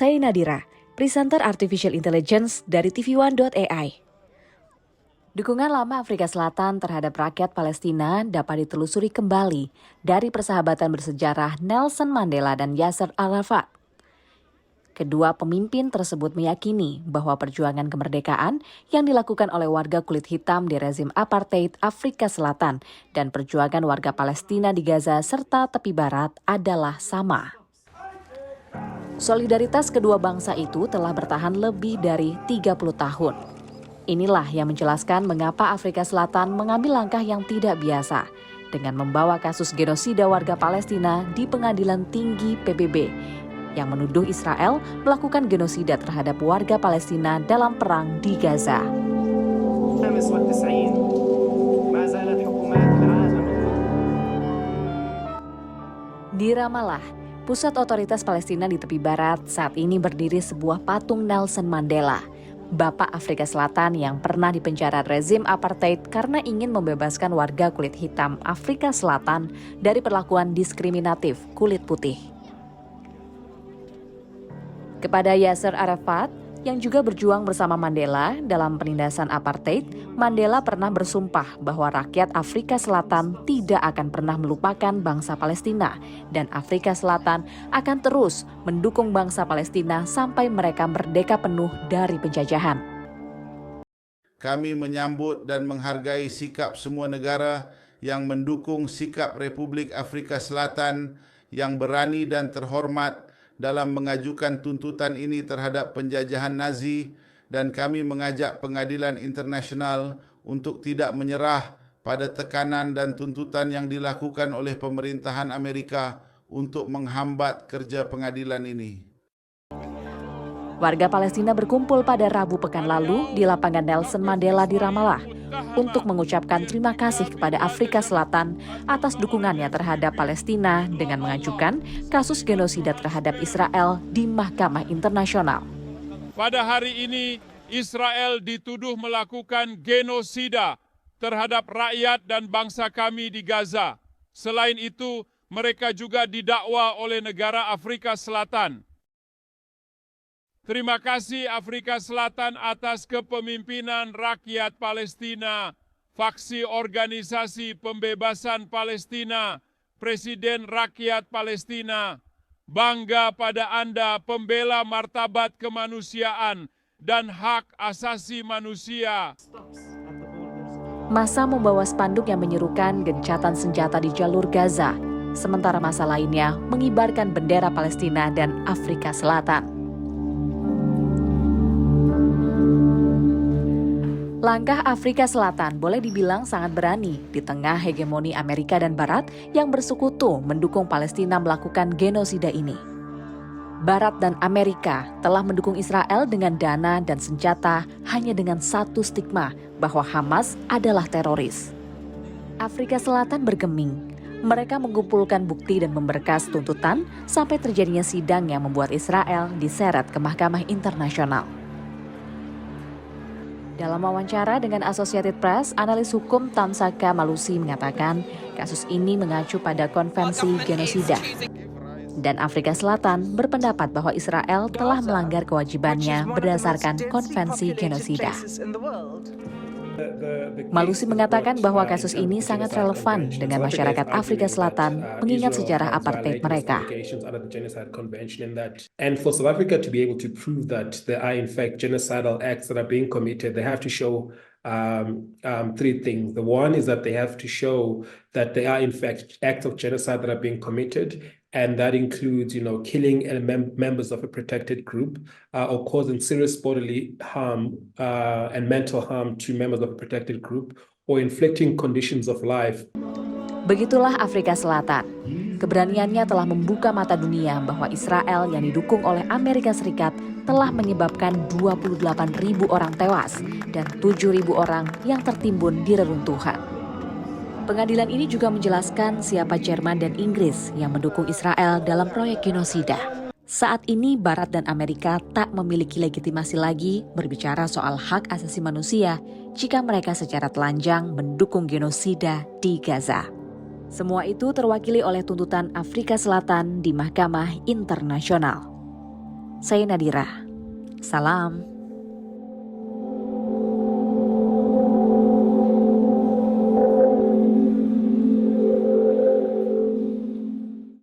Saya Nadira, presenter Artificial Intelligence dari TV1.ai. Dukungan lama Afrika Selatan terhadap rakyat Palestina dapat ditelusuri kembali dari persahabatan bersejarah Nelson Mandela dan Yasser Arafat. Kedua pemimpin tersebut meyakini bahwa perjuangan kemerdekaan yang dilakukan oleh warga kulit hitam di rezim apartheid Afrika Selatan dan perjuangan warga Palestina di Gaza serta tepi barat adalah sama. Solidaritas kedua bangsa itu telah bertahan lebih dari 30 tahun. Inilah yang menjelaskan mengapa Afrika Selatan mengambil langkah yang tidak biasa dengan membawa kasus genosida warga Palestina di Pengadilan Tinggi PBB yang menuduh Israel melakukan genosida terhadap warga Palestina dalam perang di Gaza. Di Ramallah, pusat otoritas Palestina di tepi barat, saat ini berdiri sebuah patung Nelson Mandela, Bapak Afrika Selatan yang pernah dipenjara rezim apartheid karena ingin membebaskan warga kulit hitam Afrika Selatan dari perlakuan diskriminatif kulit putih. Kepada Yasser Arafat, yang juga berjuang bersama Mandela dalam penindasan apartheid, Mandela pernah bersumpah bahwa rakyat Afrika Selatan tidak akan pernah melupakan bangsa Palestina dan Afrika Selatan akan terus mendukung bangsa Palestina sampai mereka merdeka penuh dari penjajahan. Kami menyambut dan menghargai sikap semua negara yang mendukung sikap Republik Afrika Selatan yang berani dan terhormat dalam mengajukan tuntutan ini terhadap penjajahan Nazi, dan kami mengajak pengadilan internasional untuk tidak menyerah pada tekanan dan tuntutan yang dilakukan oleh pemerintahan Amerika untuk menghambat kerja pengadilan ini. Warga Palestina berkumpul pada Rabu pekan lalu di lapangan Nelson Mandela di Ramallah untuk mengucapkan terima kasih kepada Afrika Selatan atas dukungannya terhadap Palestina dengan mengajukan kasus genosida terhadap Israel di Mahkamah Internasional. Pada hari ini, Israel dituduh melakukan genosida terhadap rakyat dan bangsa kami di Gaza. Selain itu, mereka juga didakwa oleh negara Afrika Selatan. Terima kasih Afrika Selatan atas kepemimpinan rakyat Palestina, Faksi Organisasi Pembebasan Palestina, Presiden Rakyat Palestina. Bangga pada Anda pembela martabat kemanusiaan dan hak asasi manusia. Massa membawa spanduk yang menyerukan gencatan senjata di jalur Gaza, sementara massa lainnya mengibarkan bendera Palestina dan Afrika Selatan. Langkah Afrika Selatan boleh dibilang sangat berani di tengah hegemoni Amerika dan Barat yang bersekutu mendukung Palestina melakukan genosida ini. Barat dan Amerika telah mendukung Israel dengan dana dan senjata hanya dengan satu stigma bahwa Hamas adalah teroris. Afrika Selatan bergeming. Mereka mengumpulkan bukti dan memberkas tuntutan sampai terjadinya sidang yang membuat Israel diseret ke Mahkamah Internasional. Dalam wawancara dengan Associated Press, analis hukum Tamsaka Malusi mengatakan kasus ini mengacu pada konvensi genosida. Dan Afrika Selatan berpendapat bahwa Israel telah melanggar kewajibannya berdasarkan konvensi genosida. Malusi mengatakan bahwa kasus ini sangat relevan dengan masyarakat Afrika Selatan mengingat sejarah apartheid mereka. And for South Africa to be able to prove that there are in fact genocidal acts that are being committed, they have to show three things. The one is that they have to show that there are in fact acts of genocide that are being committed, and that includes, killing members of a protected group or causing serious bodily harm and mental harm to members of a protected group, or inflicting conditions of life. Begitulah Afrika Selatan. Keberaniannya telah membuka mata dunia bahwa Israel yang didukung oleh Amerika Serikat telah menyebabkan 28.000 orang tewas dan 7.000 orang yang tertimbun di reruntuhan. Pengadilan ini juga menjelaskan siapa Jerman dan Inggris yang mendukung Israel dalam proyek genosida. Saat ini Barat dan Amerika tak memiliki legitimasi lagi berbicara soal hak asasi manusia jika mereka secara telanjang mendukung genosida di Gaza. Semua itu terwakili oleh tuntutan Afrika Selatan di Mahkamah Internasional. Saya Nadira. Salam.